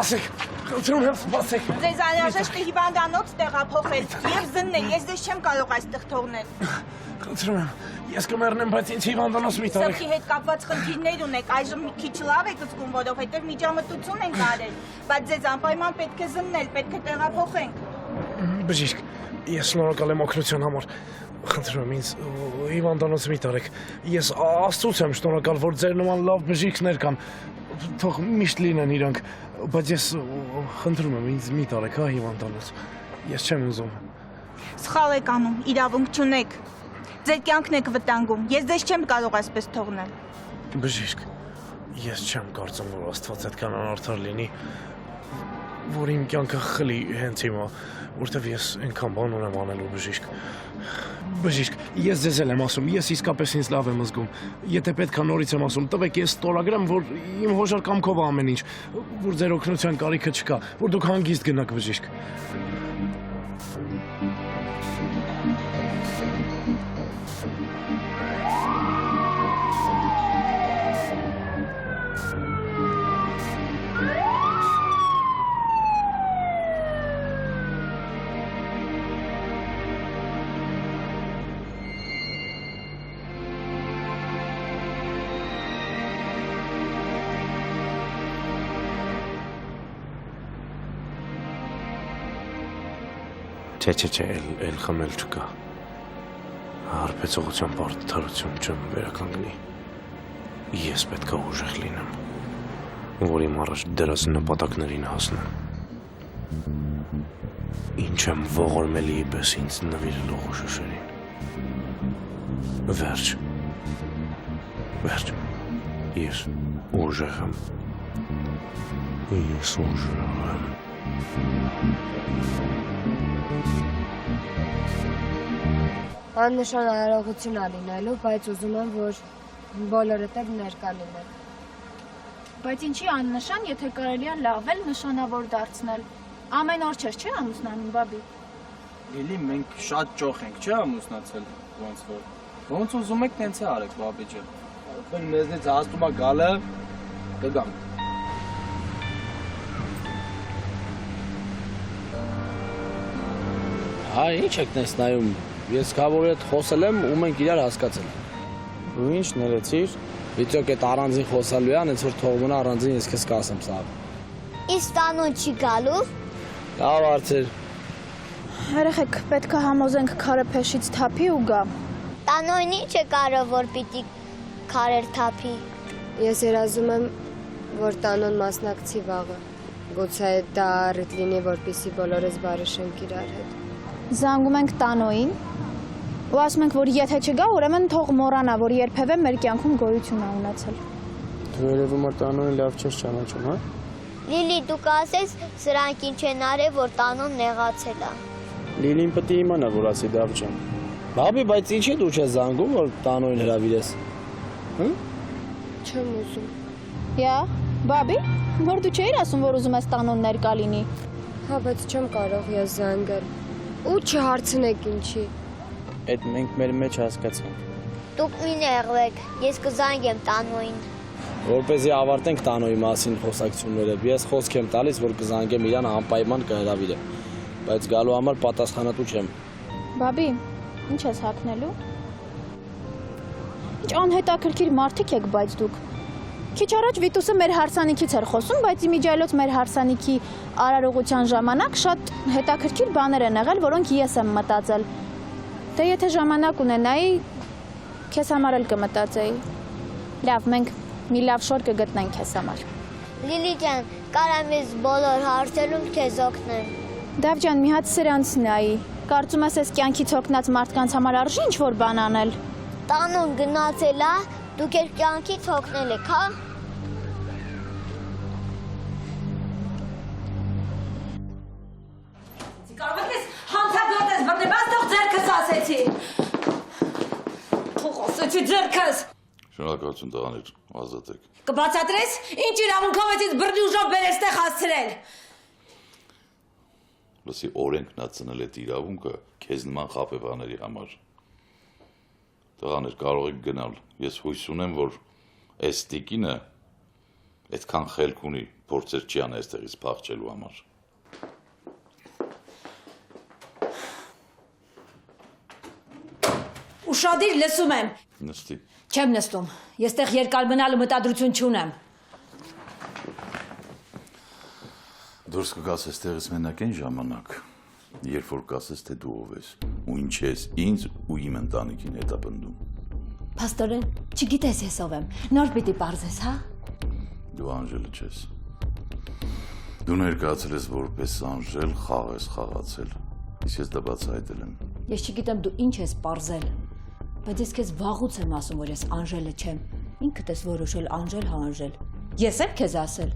Սպասեք, խնդրում եմ սպասեք։ Ձեզ անհրաժեշտ է հիվանդանոց տեղափոխել եւ զննել, ես ձեզ չեմ կարող այստեղ թողնել։ Խնդրում եմ, ես կմեռնեմ, բայց ինձ հիվանդանոց մի տարեք։ Սրտի հետ կապված խնդիրներ ունեք, այժմ մի քիչ լավ եք զգում, որովհետեւ միջամտություն ենք արել, բայց ձեզ անպայման պետք է զննել, պետք է տեղափոխենք։ Բժիշկ, ես շնորհակալ եմ օգնության համար։ Խնդրում եմ ինձ հիվանդանոց մի տարեք։ Ես Աստծուց եմ շնորհակալ, որ ձեր նման լավ բժիշկներ կան։ Թող միշտ լինեն իրանք, բայց ես խնդրում եմ ինձ մի տարեք, հա, հիվանդանոց։ Ես չեմ ուզում։ Սխալ եք անում, իրավունք չունեք։ Ձեր կյանքն եք վտանգում, ես ձեզ չեմ կարող այսպես թողնել։ Բժիշկ, ես չեմ կարծում, որ Աստված այդքան անարդար լինի, որ իմ կյանքը խլի հենց հիմա, որտեվ ես այնքան բան ունեմ անելու, բժիշկ։ Բժիշկ, ես ձեզ եմ ասում, ես իսկապես ինձ լավ եմ զգում։ Եթե պետք է նորից եմ ասում, տվեք ես ստորագրեմ, որ իմ հոժար կամքով ամեն ինչ, որ ձեր օգնության կարիքը չկա, որ դուք հանգիստ գնաք, բժիշկ։ Չէ, էլ խմել չկա։ Հարբեցողության բարդարություն չեմ վերականգնի։ Ես պետք է ուժեղ լինեմ, որ իմ առաջ դրած նպատակներին հասնեմ։ Ինչ եմ ողորմելի պես ինձ նվիրելով շշերին։ Վերջ, ես ուժեղ եմ։ Ես ուժեղ եմ։ Աննշան արարողություն ալինելու, բայց ուզում եմ, որ բոլորդ էլ ներկա լինեն։ Բայց ինչի աննշան, եթե կարելի է լավ էլ նշանավոր դարձնել։ Ամեն օր չէ ամուսնանում, բաբի։ Լիլի, մենք շատ ճոխ ենք, չէ՞ ամուսնացել, ոնց որ։ Ոնց ուզում եք, տենց է արեք, բաբի ջան։ Ուրեմն մեզնից հաստում է գալը, կգամ։ Հա, ինչ եք տես նայում։ Ես կավորի հետ խոսել եմ ու մենք իրար հասկացել։ Ու ինչ ներեցիր։ Վիճոք այդ առանձին խոսալու է, այնց որ թող մնա առանձին ես քեզ կասեմ սա։ Իսկ տանոն չի գալու։ Լավ արծեր։ Երեխեք, պետք է համոզենք քարը փեշից թափի ու գա։ Տանոն ինչ է կարող որ պիտի քարեր թափի։ Ես երազում եմ, որ տանոն մասնակցի վաղը։ Գուցե դա առիթ լինի, որպեսզի բոլորս բարեշենք իրար հետ։ Զանգում ենք տանոյին ու ասում ենք, որ եթե չգա, ուրեմն թող մոռանա, որ երբևէ մեր կյանքում գոյություն է ունեցել։ Դու երևում է տանոյին լավ չես ճանաչում, հա։ Լիլի, դու կասես, սրանք ինչ են արել, որ տանոն նեղացել է։ Լիլին պետք է իմանա, որ ասի դավ չեմ։ Բաբի, բայց ինչի դու չես զանգում, որ տանոյին հրավիրես։ Հը։ Չեմ ուզում։ Յա, բաբի, որ դու չէիր ասում, որ ուզում ես տանոն ներկա լինի։ Հա, բայց չեմ կարող ես զանգել։ Ու չհարցնեք ինչի։ Այդ մենք մեր մեջ հասկացանք։ Դուք մի նեղվեք, ես կզանգեմ տանոյին։ Որպեսզի ավարտենք տանոյի մասին խոսակցությունները, ես խոսք եմ տալիս, որ կզանգեմ իրան անպայման կհրավիրեմ, բայց գալու համար պատասխանատու չեմ։ Բաբի, ինչ ես հագնելու։ Ինչ անհետաքրքիր մարդիկ եք, բայց դուք։ Քիչ առաջ Վիտուսը մեր հարսանիքից էր խոսում, բայց իմիջիայլոց մեր հարսանիքի արարողության ժամանակ շատ հետաքրքիր բաներ են եղել, որոնք ես եմ մտածել։ Դե եթե ժամանակ ունենայի, քեզ համար էլ կմտածեի։ Լավ, մենք մի լավ շոր կգտնենք քեզ համար։ Լիլի ջան, կարամ ես բոլոր հարցերում քեզ օգնեմ։ Դավ ջան, մի հատ սրանց նայի։ Կարծում ես այս կյանքից օգնած մարդկանց համար արժի ինչ-որ բան անել։ Տանոն գնացել է, դուք եր կյանքից օգնել եք, հա։ Կարող ես հանցագործ ես բռնի, բայց թող ձեռքս ասեցի։ Թող ասեցի ձեռքս։ Շնորհակալություն տղաներ, ազատեք։ Կբացատրես, ինչ իրավունքով ես ինձ բռնի ուժով բերես տեղ հասցրել։ Լսի, օրենքն է ծնել այդ իրավունքը քեզ նման խաբեբաների համար։ Տղաներ, կարող եք գնալ։ Ես հույս ունեմ, որ այս տիկինը Այդքան խելք ունի, փորձեր չի ան այստեղից փախչելու համար։ Ուշադիր լսում եմ։ Նստի։ Չեմ նստում։ Ես տեղ երկար մնալու մտադրություն չունեմ։ Դուրս կգաս այստեղից մենակ այն ժամանակ, երբ որ կասես, թե դու ով ես, ու ինչ ես ինձ ու իմ ընտանիքին հետապնդում։ Փաստորեն, չգիտես ես ով եմ։ Նոր պիտի պարզես, հա։ Դու Անժելը չես։ Դու ներկայացել ես որպես Անժել, խաղ ես խաղացել։ Իսկ ես դա բացահայտել եմ։ Ես չգիտեմ դու ինչ ես պարզել, բայց ես քեզ վաղուց եմ ասում, որ ես Անժելը չեմ։ Ինքդ ես որոշել Անժել հա Անժել։ Ես եմ քեզ ասել։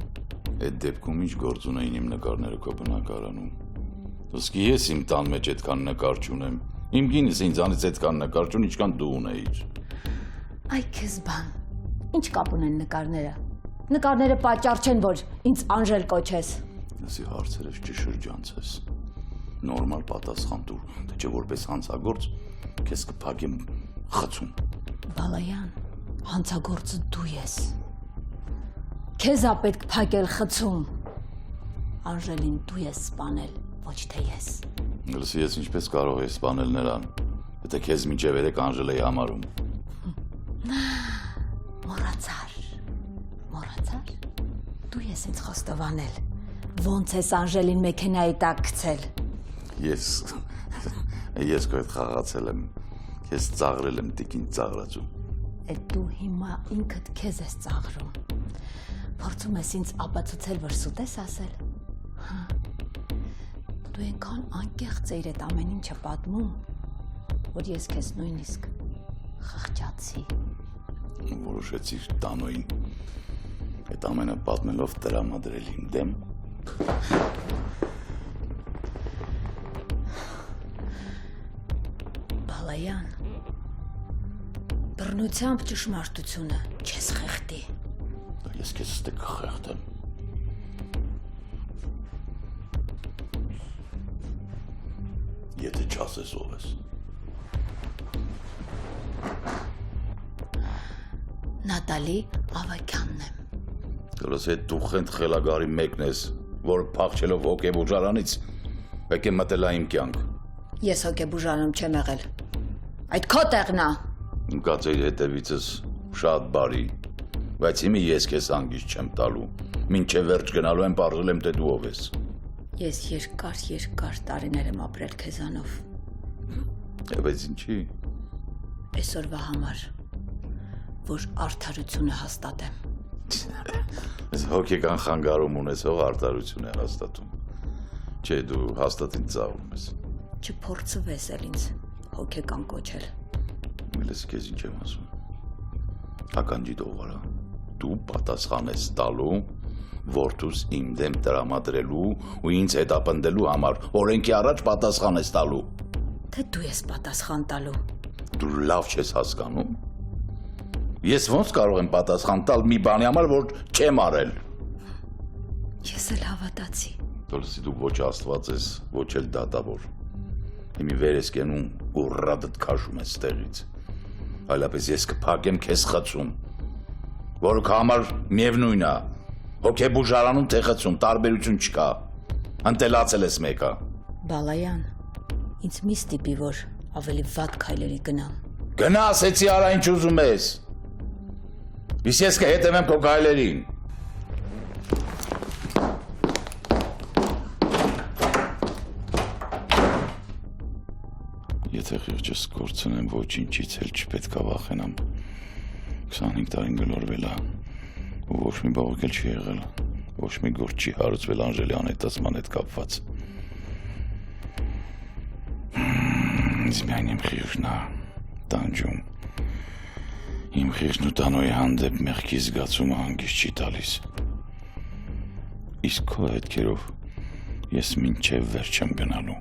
Այդ դեպքում ինչ գործ ունեին իմ նկարները քո բնակարանում։ Ոսկի ես իմ տան մեջ այդքան նկար չունեմ։ Իմ գինս ինձանից այդքան նկար չունի, ինչքան դու ունեիր։ Այ քեզ բան։ Ինչ կապ ունեն նկարները։ Նկարները պատճառ չեն, որ ինձ Անժել կոչես։ Ասի հարցերս չշրջանցես։ Նորմալ պատասխան տուր, թե չէ որպես հանցագործ քեզ կփակեմ խցում։ Բալայան, հանցագործը դու ես։ Քեզ ա պետք փակել խցում։ Անժելին դու ես սպանել, ոչ թե ես։ Լսի, ես ինչպես կարող ես սպանել նրան, եթե քեզ մինչև երեք Անժել էի համարում։ Մոռացար։ Դու ես ինձ խոստովանել։ Ոնց ես Անժելին մեքենայի տակ գցել։ Ես քո հետ խաղացել եմ, քեզ ծաղրել եմ տիկին ծաղրացու։ Այդ դու հիմա ինքդ քեզ ես ծաղրում։ Փորձում ես ինձ ապացուցել, որ սուտ ես ասել։ Դու այնքան անկեղծ էիր այդ ամեն ինչը պատմում, որ ես քեզ նույնիսկ խղճացի։ Որոշեցի տանոյին այդ ամենը պատմելով տրամադրել իմ դեմ։ Բալայան, բռնությամբ ճշմարտությունը չես խեղդի։ Ես քեզ ստե կխեղդեմ։ Եթե չասես ով ես։ Նատալի Ավագյանն եմ։ Դուրս այդ դուխենտ խելագարի մեկն ես, որ փախչելով հոգեբուժարանից եկե մտել իմ կյանք։ Ես հոգեբուժարանում չեմ եղել։ Այդ քո տեղն է։ Ընկած էի հետևիցս շատ բարի, բայց հիմա ես քեզ հանգիստ չեմ տալու։ Մինչև վերջ գնալու եմ պարզել եմ, թե դու ով ես։ Ես երկար տարիներ եմ ապրել քեզանով։ Բայց ինչի։ Այսօրվա համար, որ արդարությունը հաստատեմ։ Ես հոգեկան խանգարում ունեցող արդարություն է հաստատում։ Չէ, դու հաստատ ինձ ծաղրում ես։ Չփորձվես էլ ինձ հոգեկան կոչել։ Լես քեզ ինչ եմ ասում։ Ականջի դողարա։ Դու պատասխան ես տալու որդուս իմ դեմ տրամադրելու ու ինձ հետապնդելու համար օրենքի առաջ պատասխան ես տալու։ Թե դու ես պատասխան տալու։ Դու լավ չես հասկանում։ Ես ոնց կարող եմ պատասխան տալ մի բանի համար, որ չեմ արել։ Ես էլ հավատացի։ Դոլսի դու ոչ աստված ես, ոչ էլ դատավոր։ Հիմի վեր ես կենում ու ռադդ քաշում ես տեղից։ Այլապես ես կփակեմ քեզ խցում, որը քո համար միևնույն է։ Հոգեբուժարանում թե խցում տարբերություն չկա։ Ընտելացել ես մեկը։ Բալայան, ինձ մի ստիպի, որ ավելի վատ քայլերի գնամ։ Գնա, ասեցի, արա ինչ ուզում ես։ Իսկ ես կհետևեմ քո քայլերին։ Եթե խիղճս կորցնեմ, ոչինչից էլ չպետք է վախենամ։ 25 տարին գլորվել է, ու ոչ մի բաղուկ էլ չի եղել, ոչ մի գործ չի հարուցվել Անժելի անհետացման հետ կապված։ Ինձ միայն իմ խիղճն է տանջում։ Իմ խիղճն ու տանոյի հանդեպ մեղքի զգացումը հանգիստ չի տալիս։ Իսկ քո հետքերով ես մինչև վերջ եմ գնալու։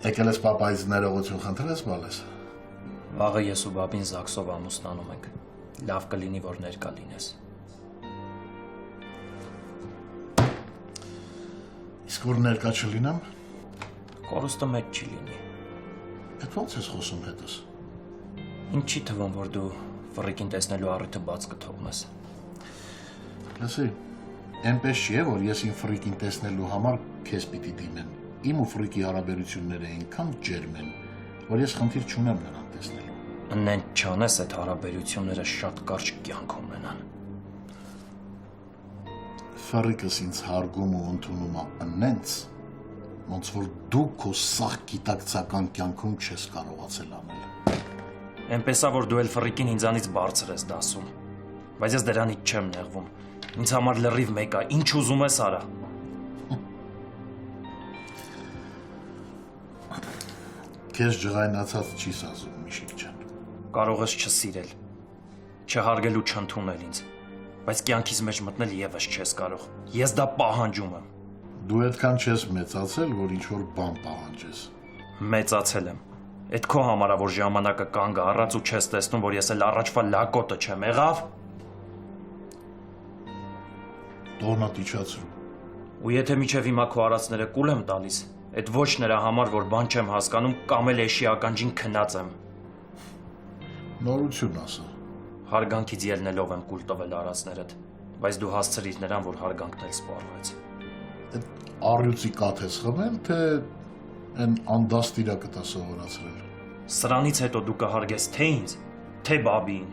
Եկել ես պապայից ներողություն խնդրես, բալես։ Վաղը ես ու բաբին Զաքսով ամուսնանում ենք։ Լավ կլինի, որ ներկա լինես։ Իսկ որ ներկա չլինեմ։ Կորուստը մեծ չի լինի։ Այդ ո՞նց ես խոսում հետս։ Ինչ չի թվում, որ դու ֆռիկին տեսնելու առիթը բաց կթողնես։ Լսի, այնպես չի, որ ես իմ ֆռիկին տեսնելու համար քեզ պիտի դիմեմ։ Իմ ու ֆռիկի հարաբերությունները այնքան ջերմ են, որ ես խնդիր չունեմ նրան տեսնելու։ Նենց չանես, այդ հարաբերությունները շատ կարճ կյանք ունենան։ Ֆռիկս ինձ հարգում ու ընդունում է նենց, ոնց որ դու քո սաղ գիտակցական կյանքում չես կարողացել անել։ Էնպես է, որ դու էլ ֆռիկին ինձանից բարձր ես դասում, բայց ես դրանից չեմ նեղվում։ Ինձ համար լրիվ մեկ է, ինչ ուզում ես արա։ Քեզ ջղայնացած չի սազում, Միշիկ ջան։ Կարող ես չսիրել, չհարգել ու չընդունել ինձ, բայց կյանքիս մեջ մտնել եւս չես կարող։ Ես դա պահանջում եմ։ Դու այդքան չես մեծացել, որ ինչ-որ բան պահանջես։ Մեծացել եմ։ Այդ քո համար է, որ ժամանակը կանգ է առած ու չես տեսնում, որ ես էլ առաջվա լակոտը չեմ եղավ։ Տոնատ իջացրու։ Ու եթե միջև հիմա քո արածները կուլ եմ տալիս, այդ ոչ նրա համար, որ բան չեմ հասկանում, կամ էլ էշի ականջին քնած եմ։ Նորություն ասա։ Հարգանքից ելնելով եմ կուլ տվել արածներդ, բայց դու հասցրիր նրան, որ հարգանքն էլ սպառվեց։ Այդ առյուծի կաթ ես խմել, թե այն անդաստիրակը տա սովորացրել։ Սրանից հետո դու կհարգես թե ինձ, թե բաբին,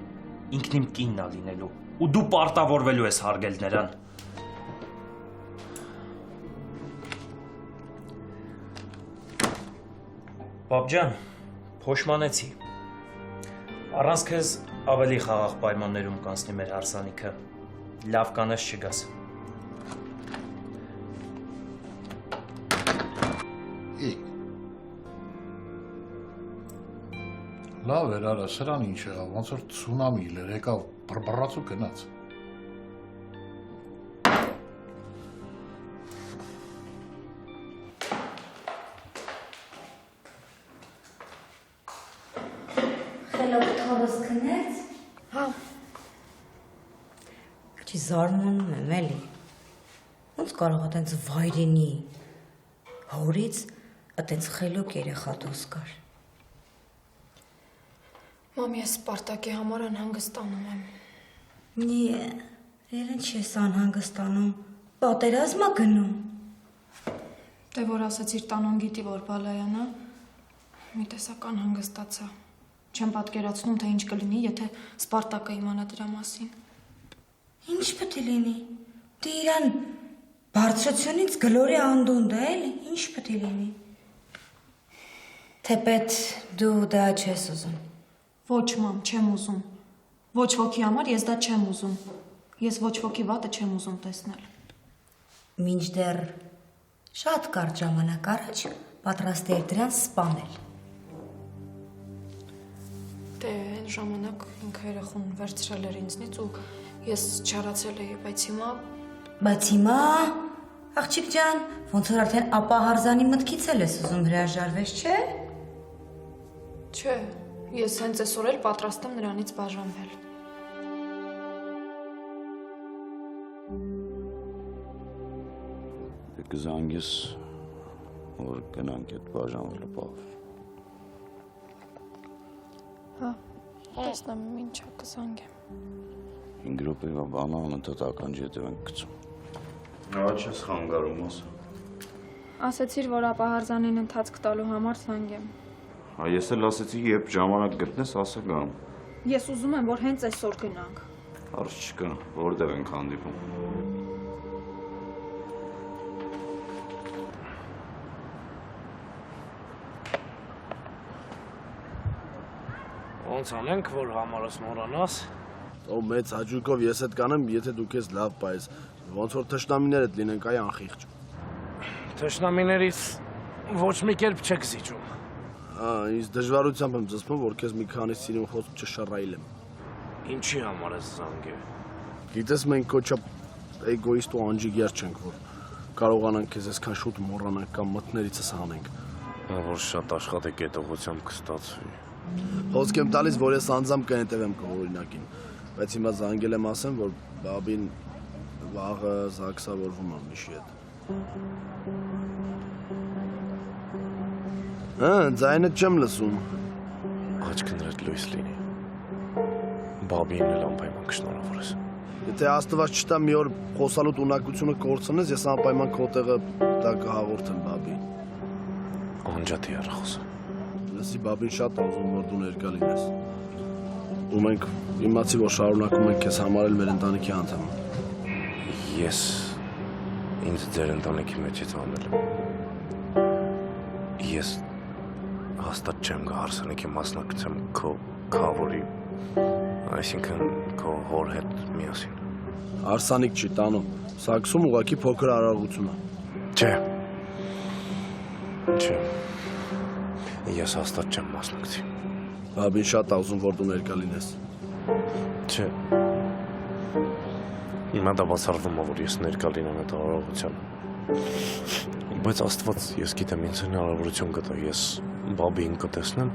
ինքն իմ կինն է լինելու, ու դու պարտավորվելու ես հարգել նրան։ Բաբջան, փոշմանեցի։ Առանց քեզ ավելի խաղաղ պայմաններում կանցնի մեր հարսանիքը։ Լավ կանես չգաս։ Լավ էր, արա, սրան ինչ եղավ, ոնց որ ցունամի էր, եկավ բռբռաց ու գնաց։ Խելոք քնեց։ Հա։ Չի զարմանում եմ էլի։ Ոնց կարող է տենց վայրենի հորից այտենց խելոք երեխա դուրս գար։ Մամ, ես Սպարտակի համար անհանգստանում եմ։ Նիե, երեն չես անհանգստանում, պատերազմ ա գնում։ Դե որ ասացիր տանոն գիտի, որ բալայանա, մի տեսակ անհանգստացա։ Չեմ պատկերացնում, թե ինչ կլինի, եթե Սպարտակը իմանա դրա մասին։ Ինչ պետք է լինի։ Դե իրան բարձրությունից գլորի անդունդը էլի, ինչ պետք է լինի։ Թեպետ դու դա չես ուզում։ Ոչ, մամ, չեմ ուզում։ Ոչ ոքի համար ես դա չեմ ուզում։ Ես ոչ ոքի վատը չեմ ուզում տեսնել։ Մինչդեռ շատ կարճ ժամանակ առաջ պատրաստ էր դրան սպանել։ Դե այն ժամանակ ինքը երախուն վերցրել էր ինձնից ու ես չարացել էի, բայց հիմա… Աղջիկ ջան, ոնց որ արդեն ապահարզանի մտքից էլ ես ուզում հրաժարվես, չէ՞։ Չէ, ես հենց այսօր էլ պատրաստ եմ նրանից բաժանվել։ Դե կզանգես, որ գնանք այդ բաժանվելը պահ։ Հա, տեսնեմ ինչա կզանգեմ։ 5 րոպեվա բանը անընդհատ ականջի հետև ենք գցում։ Աչ ես խանգարում ասա։ Ասեցիր, որ ապահարզանին ընթացք տալու համար զանգեմ։ Հա ես էլ ասեցի, երբ ժամանակ գտնես, ասա գամ։ Ես ուզում եմ, որ հենց այսօր գնանք։ Հարց չկա, որտեղ ենք հանդիպում։ Ոնց անենք, որ համարս մոռանաս։ Ո մեծ հաճույքով ես հետ կանեմ, եթե դու քեզ լավ պայես։ Ոնց որ թշնամիներդ լինենք այ անխիղճ։ Թշնամիներից ոչ մի կերպ չեք զիջում։ Հա, ինձ դժվարությամբ եմ զսպում, որ քեզ մի քանի սիրուն խոսք չշռայլեմ։ Ինչի համար ես զանգել։ Գիտես մենք կոչապ էգոիստ ու անջիգեր չենք, որ կարողանանք քեզ այսքան շուտ մոռանանք կամ մտներիցս հանենք։ Որ շատ աշխատեք այդ ուղղությամբ կստացվի։ Խոսք եմ տալիս, որ ես անձամբ կհետևեմ քո օրինակին, բայց հիմա զանգել եմ ասեմ, որ բաբին վաղը զաքսավորվում է Միշի հետ։ Ձայնը չեմ լսում։ Աչքներդ լույս լինի։ Բաբին էլ անպայման կշնորհավորես։ Եթե Աստված չտա մի օր խոսալու ունակությունը կորցնես, ես անպայման քո տեղը դա կհաղորդեմ բաբին։ Անջատի առախոսը։ Լսի, բաբին շատ է ուզում, որ դու ներկա լինես։ Ու մենք իմացի, որ շարունակում ենք քեզ համարել մեր ընտանիքի անդամ։ Ես ինձ ձեր ընտանիքի մեջից անել եմ։ Ես հաստատ չեմ գա հարսանիքի մասնակցեմ քո քավորի, այսինքն քո հոր հետ միասին։ Հարսանիք չի տանում, սաքսում ուղղակի փոքր արարողություն է։ Չէ։ Չէ։ Ես հաստատ չեմ մասնակցի։ Բաբին շատ է ուզում, որ դու ներկա լինես։ Չէ։ Հիմա դա բացառվում է, որ ես ներկա լինեմ այդ արարողությանը։ Բայց Աստված, ես գիտեմ, ինձ հնարավորություն կտա, ես բաբին կտեսնեմ,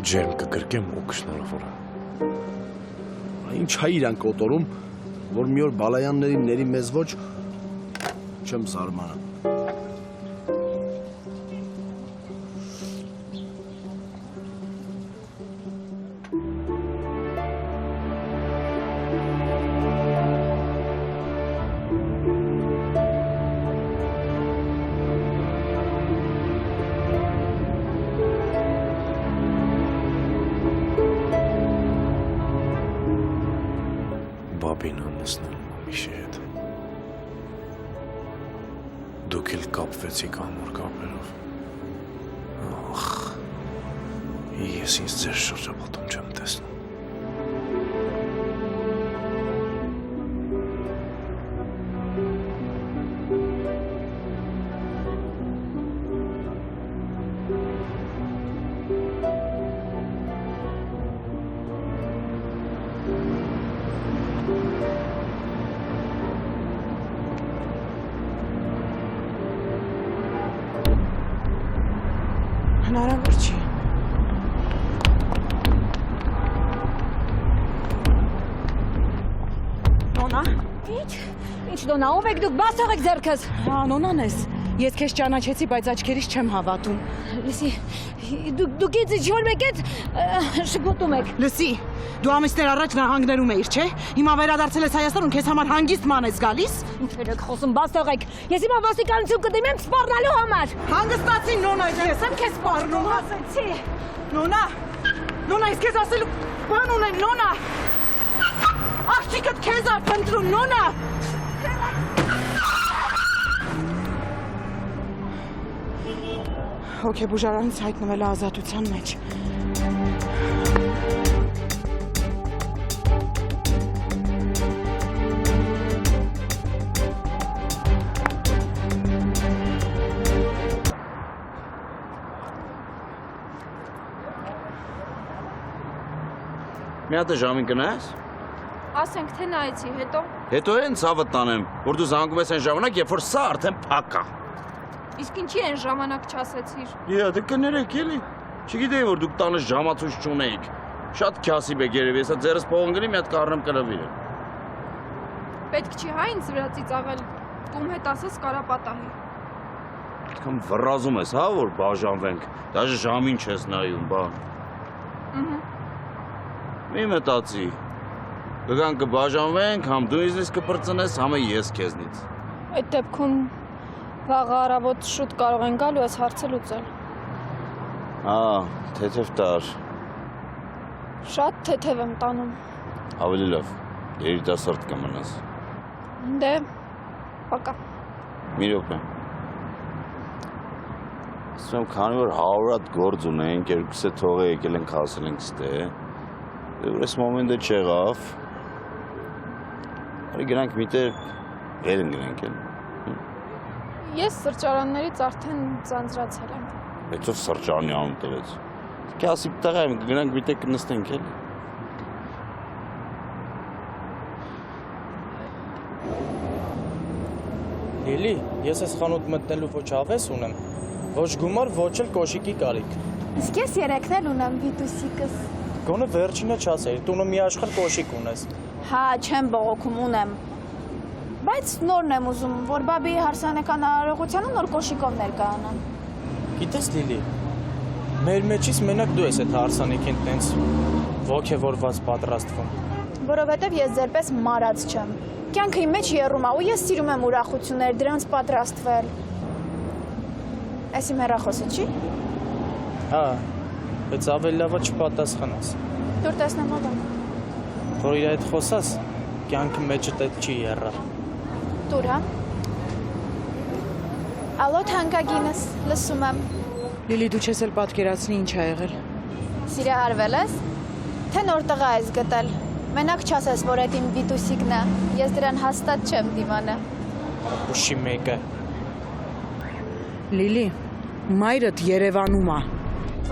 ջերմ կգրկեմ ու կշնորհավորեմ։ Ինչ է իրան կոտորում, որ մի օր Բալայաններին ների մեզ ոչ չեմ զարմանում։ Բաբին ամուսնանում ամիշի հետ։ Դուք էլ կապվեցիք ամուր կապերով։ Ախ, ես ինձ ձեր շրջապատում չեմ տեսնում։ Հնարավոր չի։ Նոնա։ Ինչ նոնա, ով եք դուք, բաց եղեք ձեռքս։ Նոնան ես։ Ես քեզ ճանաչեցի, բայց աչքերից չեմ հավատում։ Լսի, դուք ինձ ինչ-որ մեկ հետ շգոտում եք։ Լսի, դու ամիսներ առաջ նահանգներում էիր, չէ՞։ Հիմա վերադարձել ես Հայաստան ու քեզ համար հանգիստ ման ես գալիս։ Ինչեր եք խոսում, բաց եղեք։ Ես հիմա ոստիկանություն կդիմեմ սպառնալու համար։ Հանգստացի նոնա, ես եմ քեզ սպառնում, ասեցի։ Նոնա, նոնա, ես քեզ ասելու բան ունեմ, նոնա։ Աղջիկդ քեզ ա փնտրում, նոնա։ Հոգեբուժարանից հայտնվել է ազատության մեջ։ Մի հատ ժամին կնայես։ Ասենք թե նայեցի, Հետո են ցավը տանեմ, որ դու զանգում ես այն ժամանակ, երբ որ սա արդեն փակ է։ Իսկ ինչի են ժամանակ չասեցիր։ Դե կներեք էլի։ Չգիտեի, որ դուք տանը ժամացույց չունեիք։ Շատ քյասիբ եք երևի, հեսա ձերս փողն գնի, մի հատ կառնեմ կլվիրեմ։ Պետք չի հա ինձ վրա ծիծաղել, տում հետ ասես կարապատահի։ Այդքան վռազում ես, հա, որ բաժանվենք։ Դաժե ժամին չես նայում, բա։ Մի մտածի։ Կգան կբաժանվենք, համ դու ինձնից կպրծնես, համ ես քեզնից։ Այդ դեպքում վաղ առավոտ շուտ կարող են գալ ու այս հարցը լուծել։ Թեթև տար։ Շատ թեթև եմ տանում։ Ավելի լավ, երիտասարդ կմնաս։ Դե, պակա։ Մի րոպե։ Ասում եմ, քանի որ 100 հատ գործ ունենք, երկուս է թողը եկել ենք հասել ենք ստե։ Դե որ այս մոմենտը չեղավ։ Արի գնանք միտեղ ելն գնանք էլ։ Ես սրճարաններից արդեն ձանձրացել եմ։ Բայց ով սրճարանի անուն տվեց։ Քյասիբ տղա եմ, գնանք միտեղ կնստենք էլ։ Լիլի, ես այս խանութ մտնելու ոչ հավես ունեմ, ոչ գումար, ոչ էլ կոշիկի կարիք։ Իսկ ես երեքն էլ ունեմ վիտուսիկս։ Գոնե վերջինը չասեիր, տունը մի աշխարհ կոշիկ ունես։ Հա, չեմ բողոքում ունեմ։ Բայց նորն եմ ուզում, որ բաբի հարսանեկան արարողությանը նոր կոշիկով ներկայանամ։ Գիտես Լիլի, Մեր մեջից մենակ դու ես այդ հարսանիքին տենց ոգևորված պատրաստվում։ Որովհետև ես ձերպես մարած չեմ։ Կյանքը իմ մեջ եռում է ու ես սիրում եմ ուրախություններ, դրանց պատրաստվել։ Էս իմ հեռախոսը չի։ Հա, բայց ավելի լավը չպատասխանես։ Դուր տեսնեմ ով է։ Որ իր հետ խոսաս, կյանքը մեջդ այդ չի եռա։ Դուր, հա։ Ալո, թանկագինս, լսում եմ։ Լիլի, դու չես էլ պատկերացնի ինչ ա եղել։ Սիրահարվել ես, թե նոր տղա ես գտել։ Մենակ չասես, որ այդ իմ Վիտուսիկն է, ես դրան հաստատ չեմ դիվանը։ Ուշի մեկը։ Լիլի, մայրդ Երևանում է։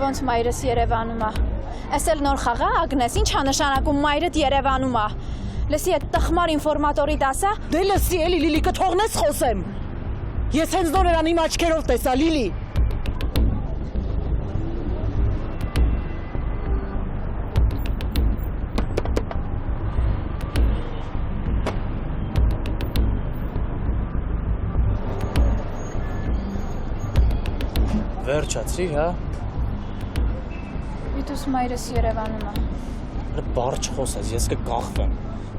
Ոնց մայրս Երևանում է։ Էս էլ նոր խաղա, Ագնես, ինչ ա նշանակում մայրդ Երևանում է։ Լսի այդ տխմար ինֆորմատորի դասա։ Դե լսի էլի Լիլի, կթողնես խոսեմ։ Ես հենց նոր նրան իմ աչքերով տեսա, Լիլի։ Վերջացրի, հա։ Վիտուս մայրս Երևանում է։ Բառ չխոսես, ես կկախվեմ։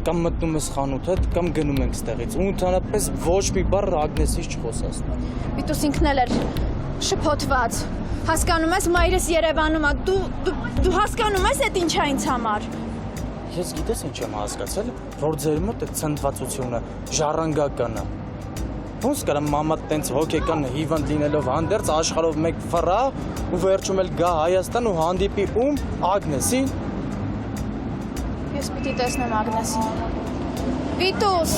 Կամ մտնում ես խանութդ, կամ գնում ենք ստեղից։ Ու ընդհանրապես ոչ մի բառ Ագնեսից չխոսես։ Վիտուս ինքն էլ էր շփոթված։ Հասկանում ես, մայրս Երևանում է։ Դու հասկանում ես այդ ինչ է ինձ համար։ Ես գիտես ինչ եմ հասկացել, որ ձեր մոտ այդ ցնդվածությունը ժառանգական է։ Ոնց կարա մամա տենց հոգեկան հիվանդ լինելով հանդերձ աշխարհով մեկ ֆռա ու վերջում էլ գա Հայաստան ու հանդիպի ում Ագնեսին։ Ես պիտի տեսնեմ Ագնեսին։ Վիտուս։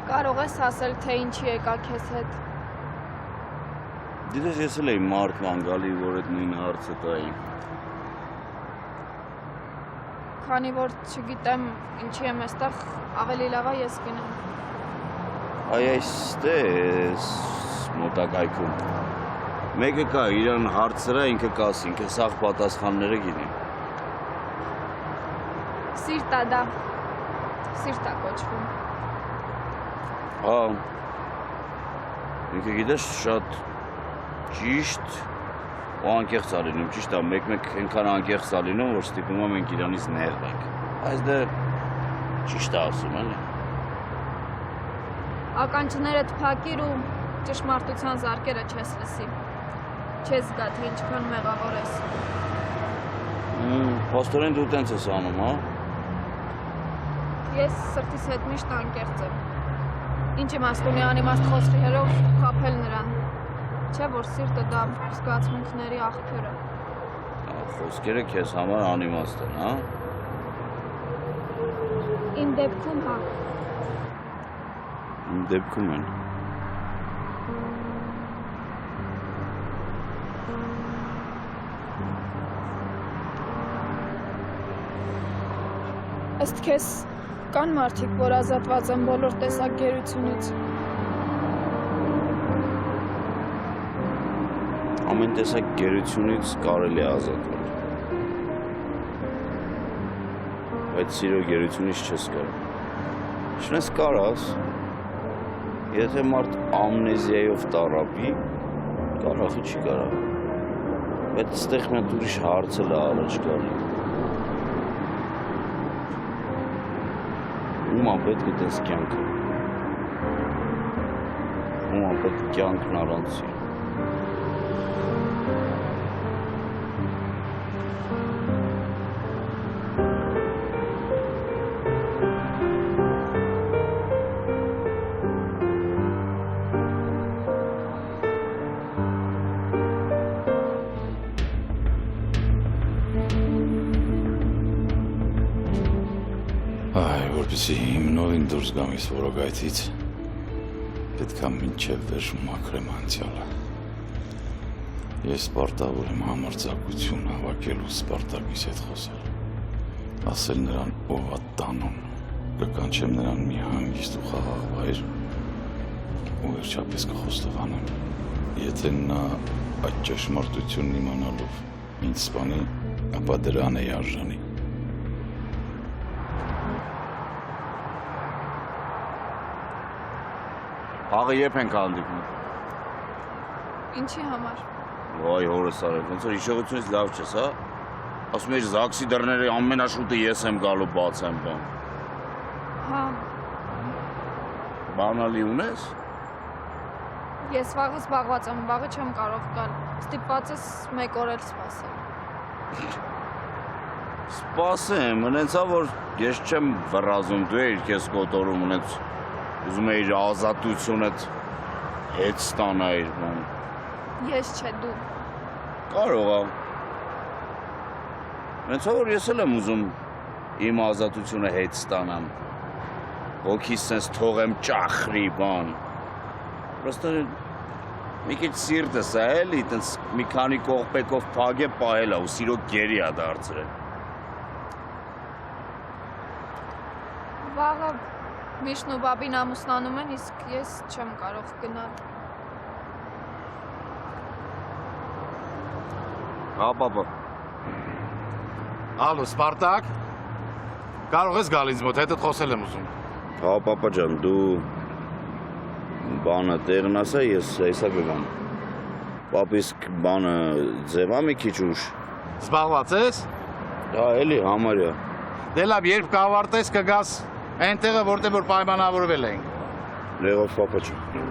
Կարող ես ասել, թե ինչի եկա քեզ հետ։ Դիտես ես էլ էի մարդման գալի, որ այդ նույն հարցը տային։ Քանի որ չգիտեմ ինչի եմ այստեղ, ավելի լավ է ես գնամ։ Այ այստես մոտակայքում մեկը կա իրան հարցրա ինքը կասի, ինքը սաղ պատասխանները գիտի։ Սիրտա դա, սիրտա կոչվում։ Հա, ինքը գիտես շատ ճիշտ ու անկեղծ ա լինում, ճիշտ ա, մեկ-մեկ ենքան անկեղծ ա լինում, որ ստիպում ա մենք իրանից նեղվենք, այս դե ճիշտ ա ասում էլի։ Ականջներդ փակիր ու ճշմարտության զարկերը չես լսի։ Չես զգա, թե ինչքան մեղավոր ես։ Փաստորեն դու տենց ես անում, հա։ Ես սրտիս հետ միշտ անկեղծ եմ։ Ինչ իմաստ ունի անիմաստ խոսքերով խաբել նրան։ Չէ՞ որ սիրտը դա զգացմունքների աղբյուրը։ Խոսքերը քեզ համար անիմաստ են, հա։ Իմ դեպքում հա։ Իմ դեպքում են։ Ըստ քեզ կան մարդիկ, որ ազատված են բոլոր տեսակ գերությունից։ Ամեն տեսակ գերությունից կարելի է ազատվել։ Բայց սիրո գերությունից չես կարող։ Չնես կարաս, եթե մարդ ամնեզիայով տառապի, կարախը չի կարող։ Բայց ստեղ մեկ ուրիշ հարցել է առաջ գալի։ Ումա պետք է տես կյանքը։ Ումա պետք կյանքն առանց սիրո։ Որպեսզի հիմնովին դուրս գամ իս որոգայթից, պետք է մինչև վերջ մաքրեմ անցյալը։ Ես պարտավոր եմ համարձակություն հավաքել ու Սպարտակիս հետ խոսել, ասել նրան ով է տանուն, կկանչեմ նրան մի հանգիստ ու խաղաղ վայր ու վերջապես կխոստովանեմ։ Եթե նա այդ ճշմարտությունն իմանալով ինձ սպանի, ապա դրան է արժանի։ Աղը երբ ենք հանդիպում։ Ինչի համար։ Վայ հորս արել, ոնց որ հիշողությունից լավ չես, հա։ Ասում ես Զաքսի դռները ամենաշուտը ես եմ գալու բացեմ բան։ Հա, Բանալի ունես։ ես վաղը զբաղված եմ, վաղը չեմ կարող գալ։ Ստիպված ես 1 օր էլ սպասել։ Սպասեմ, հենց որ ես չեմ վռազում, դու ես քեզ կոտորում, հենց ուզում էիր ազատությունդ հետ ստանայիր բան։ Ես չէ դու։ Կարող է։ Հենց որ ես էլ եմ ուզում իմ ազատությունը հետ ստանամ։ Հոգիս sense թողեմ ճախրի բան։ Պրոստը մի քիչ սիրտս է էլի, տենց մի քանի կողպեկով փագե պահել է ու սիրո գերի է դարձրել։ Վաղը Միշն ու բաբին ամուսնանում են, իսկ ես չեմ կարող գնալ։ Հա, պապա։ Ալո, Սպարտակ։ Կարող ես գալ ինձ մոտ, հետդ խոսել եմ ուզում։ Հա, պապա ջան, դու բանը տեղն ասա, ես հեսա գգամ։ Պապ, իսկ բանը ձևա մի քիչ ուշ։ Զբաղված ես։ Հա, էլի համարյա։ Դե լավ, երբ կավարտես կգաս այնտեղը, որտեղ որ պայմանավորվել ենք։ Լեղով պապա ջան։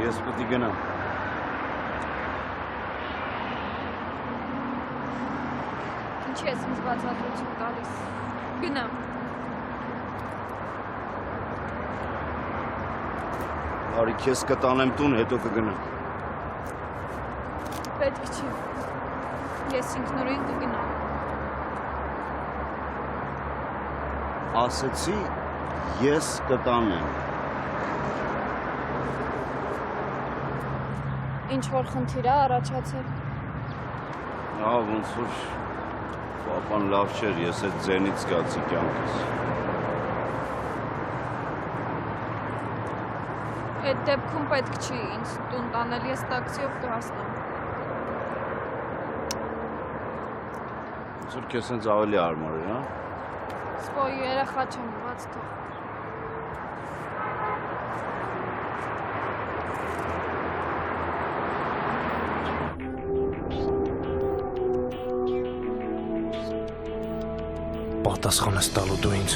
Ես պետք է գնամ։ Ինչի ես ինձ բացատրություն տալիս։ Գնամ։ Արի քեզ կտանեմ տուն, հետո կգնամ։ Պետք չի։ Ես ինքնուրույն կգնամ։ Ասեցի, ես կտանեմ։ Ինչ որ խնդիր է առաջացել։ Հա, ոնց որ պապան լավ չէր, ես այդ ձենից գացի կյանքս։ Այդ դեպքում պետք չի ինձ տուն տանել, ես տաքսիով կհասնեմ։ Ոնց որ քեզ հենց ավելի հարմար է, հա։ Սպոյ երեխա չեմ, բաց թող։ Պատասխան ես տալու դու ինձ,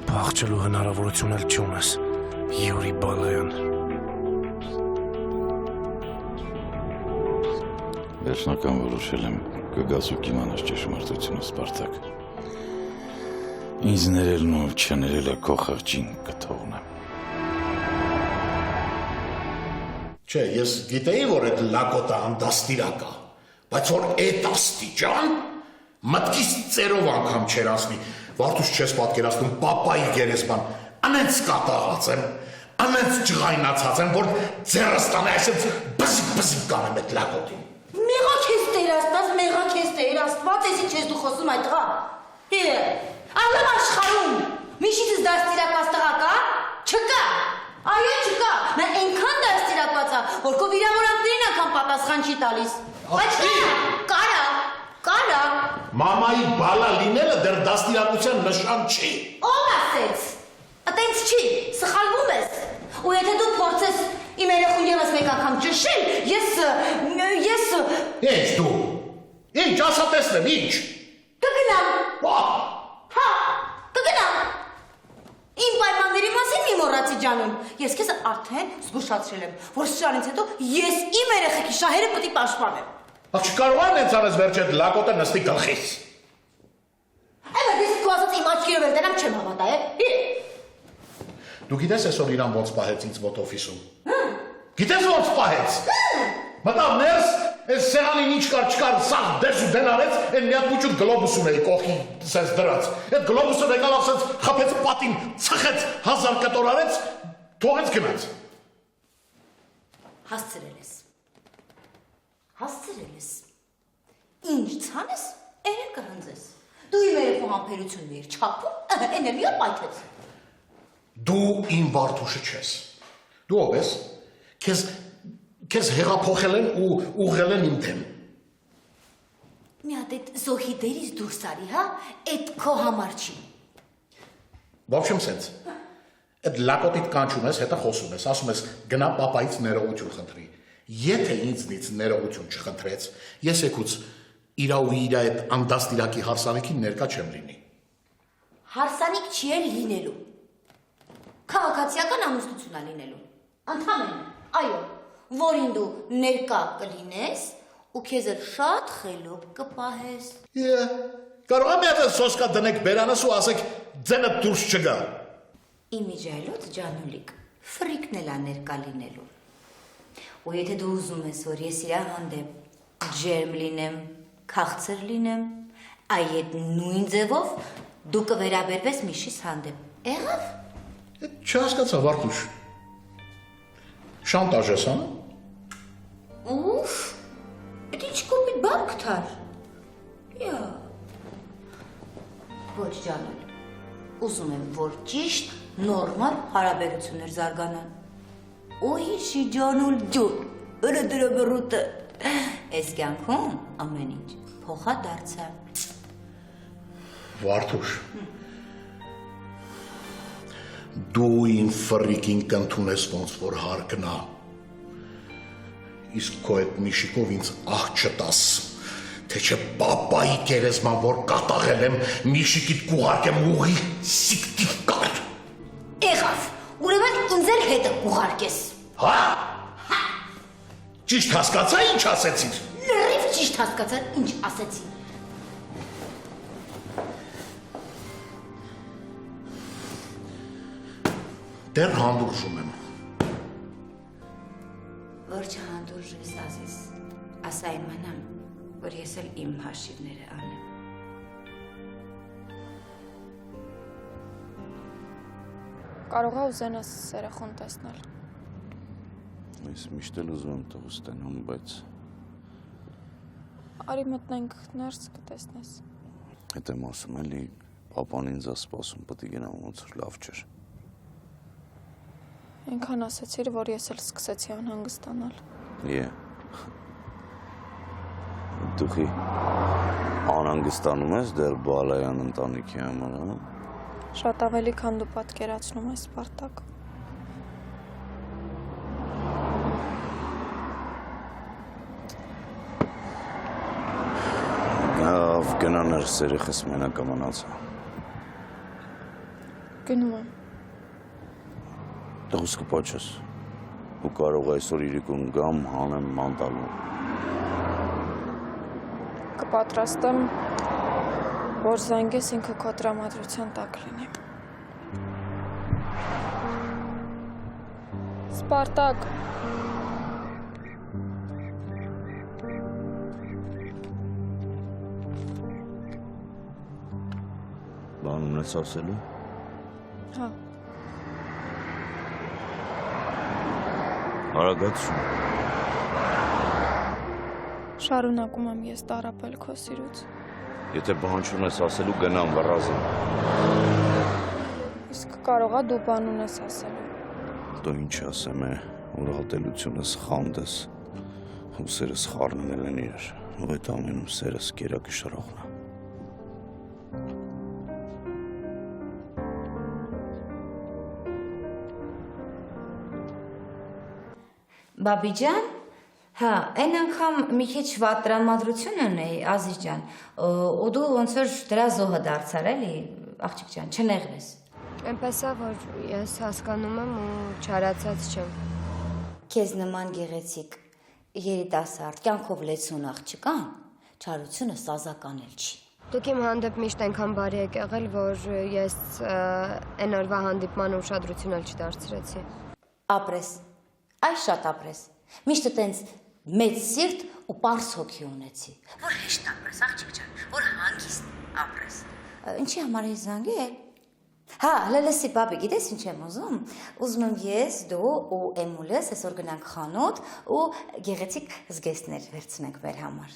փախչելու հնարավորություն էլ չունես, Յուրի Բալայան։ Վերջնական որոշել եմ կգաս ու կիմանաս ճշմարտությունը, Սպարտակ։ Ինձ ներելն ու չներելը քո խղճին կթողնեմ։ Չէ, ես գիտեի, որ այդ լակոտը անդաստիրակ է, բայց որ այդ աստիճան մտքիս ծերով անգամ չեր ասնի, Վարդուս չես պատկերացնում պապայի գերեսպան, անենց կատաղած եմ, անենց ջղայնացած եմ, որ ձեռս տանը այսպես բզիկ կանեմ այդ լակոտին։ Մեղա քեզ Տեր Աստված, մեղա քեզ Տեր Աստված, ես ինչ ես դու խոսում այդ տղա։ Ալեմ աշխարհում միշիցս դաստիարակված տղա կա? Չկա։ Այո, չկա։ Նա այնքան դաստիարակված է, որ քո վիրավորանքներին անգամ պատասխան չի տալիս։ Բայց կարա։ Մամայի բալա լինելը դեռ դաստիարակության նշան չի։ Ով ասեց։ Այտենց չի, սխալվում ես։ Ու եթե դու փորձես իմ երեխուն ևս մեկ անգամ ճշել, ես Ինչ դու։ Ինչ ասա տեսնեմ, ինչ։ կգնամ։ Հա, կգնամ։ Իմ պայմանների մասին մի մոռացի ջանում։ Ես քեզ արդեն զգուշացրել եմ, որ սրանից հետո ես իմ երեխեքի շահերը պետք է պաշտպանեմ։ Ախ չկարողան հենց անես վերջ այդ լակոտը նստի գլխիս։ Այո, ես քո ասած իմ աչքերով էլ դրանք չեմ հավատա, Դու գիտես այսօր իրան ոնց պահեց ինձ մոտ օֆիսում։ Գիտես ոնց պահեց։ Մտավ ներս, այս սեղանին ինչ կար չկար, սաղ դես ու դեն արեց, այն մի հատ փուչուտ գլոբուս ունեի կողքին սենց դրած։ Այդ գլոբուսը եկավ ասեց, խփեց պատին, ծխեց, 1000 կտոր արեց, թողեց գնաց։ Հասցրել ես։ Հասցրել ես։ Ինչ ցանես, երեք կհնձես։ Դու իմ երեխու համբերությունն էիր չափում, էներգիա պայթեց։ Դու իմ Վարդուշը չես։ Դու ով ես։ Քեզ հեղափոխել են ու ուղղել են իմ դեմ։ Մի հատ այդ զոհի դերից դուրս արի, հա, այդ քո համար չի։ В общем, sense. Այդ լակոտիդ կանչում ես, հետո խոսում ես, ասում ես գնա պապայից ներողություն խնդրի։ Եթե ինձնից ներողություն չխնդրեց, ես եկուց իրա ու իրա այդ անդաստիրակի հարսանիքին ներկա չեմ լինի։ Հարսանիք չի էլ լինելու։ Քաղաքացիական ամուսնություն է լինելու։ Ընդհանրապես, այո, որին դու ներկա կլինես ու քեզ էլ շատ խելոք կպահես։ Կարող եմ այդ սոսկա դնեք բերանս ու ասեք ձենը դուրս չգա։ Իմիջայլոց ջանուլիկ, ֆրիկն էլ է ներկա լինելու։ Ու եթե դու ուզում ես, որ ես իրա հանդեպ ջերմ լինեմ, քաղցր լինեմ, այդ նույն ձևով դու կվերաբերվես Միշիս հանդեպ։ Եղավ։ Չհասկացա, Վարդուշ։ Շանտաժ ես անում։ Ուֆ, այդ ինչ կոպիտ բան կթար։ Յա։ Ոչ ջանուլ, ուզում եմ, որ ճիշտ նորմալ հարաբերություններ զարգանան։ Օհիշի ջանուլ ջուն, ըրը դրը բռուտը։ Այս կյանքում ամեն ինչ փոխադարձ է։ Վարդուշ, դու իմ ֆրիկին կընդունես ոնց որ հարկնա։ Իսկ քո այդ Միշիկով ինձ աղ չտաս, թե չէ պապայի գերեզման որ կատաղել եմ, Միշիկիդ կուղարկեմ ուղի սիկտիվ կար։ Եղավ, ուրեմն ինձ էլ հետը կուղարկես։ Հա։ Ճիշտ հասկացա ինչ ասեցիր։ Լրիվ ճիշտ հասկացա ինչ ասեցի։ Դեռ հանդուրժում եմ։ Որ չհանդուրժես ասես, ասա իմանամ, որ ես էլ իմ հաշիվները անեմ։ Կարող է ուզենաս երեխուն տեսնել։ Ես միշտ էլ ուզում եմ տղուս տենամ, բայց Արի մտնենք ներս կտեսնես։ հետ եմ ասում էլի, պապան ինձ է սպասում, պետք է գնամ ոնց որ լավ չէր։ Այնքան ասեցիր, որ ես էլ սկսեցի անհանգստանալ։ Դուխի անհանգստանում ես դեռ Բալայան ընտանիքի համար, հա։ Շատ ավելի, քան դու պատկերացնում ես, Սպարտակ։ Գնա ներս երեխս մենակ մնացա։ Գնում եմ։ Տղուս կպաչես, ու կարող այսօր իրիկուն գամ, հանեմ մանտալու։ Կպատրաստեմ, որ զանգես ինքը քո տրամադրության տակ լինի։ Սպարտակ։ Բան ունես ասելու։ Հա։ Արագացում։ Շարունակում եմ ես տառապել քո սիրուց։ Եթե բան չունես ասելու, գնամ վռազեմ։ Իսկ կարող է դու բան ունես ասելու։ Դու ինչ ասեմ է, ուրախատելությունս խանդես, ու սերս խառնել են իրար, ու այդ ամենում սերս կերակի շրողն է։ Բաբի ջան, հա, այն անգամ մի քիչ վատ տրամադրություն ունեի, Ազիզ ջան, ու դու ոնց որ դրա զոհը դարձար էլի, աղջիկ ջան, չնեղվես։ Այնպես է, որ ես հասկանում եմ ու չարացած չեմ։ Քեզ նման գեղեցիկ երիտասարդ կյանքով լեցուն աղջկան, չարությունը սազական էլ չի։ Դուք իմ հանդեպ միշտ այնքան բարի եք եղել, որ ես այն օրվա հանդիպման ուշադրություն էլ չդարձրեցի։ Ապրես, այ շատ ապրես։ Միշտ տենց մեծ սիրտ ու պարզ հոգի ունեցի։ Որ հեշտ ապրես, աղջիկ ջան, որ հանգիստ ապրես։ Ինչի համար էի զանգել։ Հա, լսի, բաբի, գիտես ինչ եմ ուզում։ Ուզում եմ ես, դու ու Էմուլես այսօր գնանք խանութ ու գեղեցիկ զգեստներ վերցնենք մեր համար։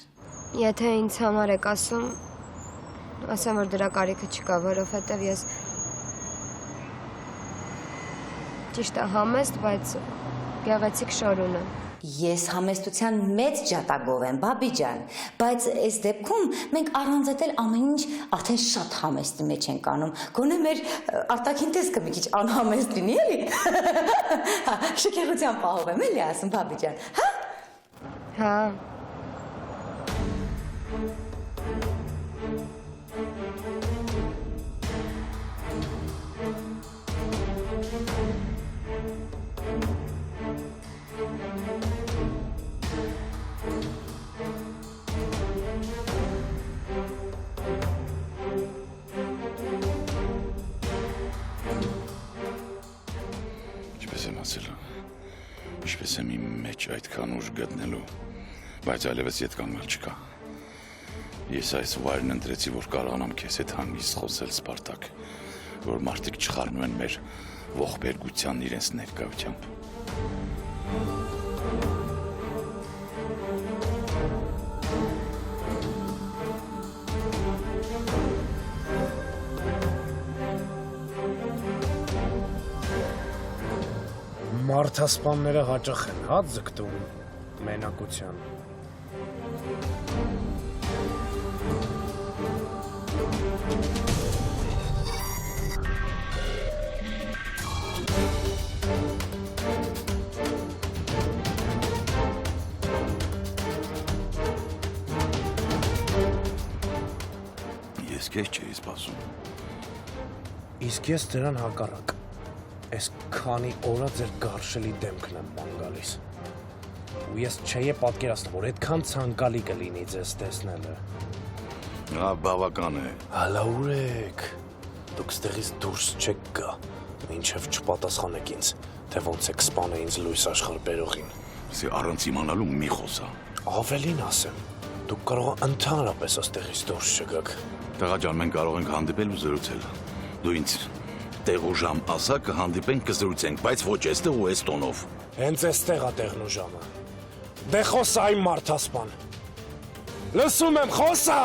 Եթե ինձ համար եք ասում, ասեմ, որ դրա կարիքը չկա, որովհետև ես ճիշտ է համեստ, բայց գեղեցիկ շոր ունեմ։ Ես համեստության մեծ ջատագով եմ, բաբի ջան, բայց այս դեպքում մենք առանց էլ ամեն ինչ արդեն շատ համեստի մեջ ենք անում։ Գոնե մեր արտաքին տեսքը մի քիչ անհամեստ լինի, էլի։ Հա, շքեղության պահով եմ էլի ասում, բաբի ջան, հա։ Հա։ Ինչպես եմ իմ մեջ այդքան ուժ գտնելու, բայց այլևս ետ կանգնել չկա։ Ես այս վայրն ընտրեցի, որ կարողանամ քեզ հետ հանգիստ խոսել, Սպարտակ, որ մարդիկ չխառնվեն մեր ողբերգության իրենց ներկայությամբ։ Մարդասպանները հաճախ են, հա, ձգտում մենակության։ Ես քեզ չէի սպասում։ Իսկ ես դրան հակառակ։ Այս քանի օրա ձեր գարշելի դեմքն եմ ման գալիս։ Ու ես չէի պատկերացնում, որ այդքան ցանկալի կլինի ձեզ տեսնելը։ Հա, բավական է։ Հալա ուր եք։ Դուք ստեղից դուրս չեք գա, մինչև չպատասխանեք ինձ, թե ոնց եք սպանել ինձ լույս աշխարհ բերողին։ Սի առանց իմանալու մի խոսա։ Ավելին ասեմ, դուք կարող եք ընդհանրապես աստեղից դուրս չգաք։ Տղա ջան, մենք կարող ենք հանդիպել ու զրուցել։ Դու ինձ տեղ ու ժամ ասա, կհանդիպենք, կզրուցենք, բայց ոչ էստեղ ու էս տոնով։ Հենց էստեղ է տեղն ու ժամը։ Դե խոսա իմ մարդասպան։ Լսում եմ, խոսա։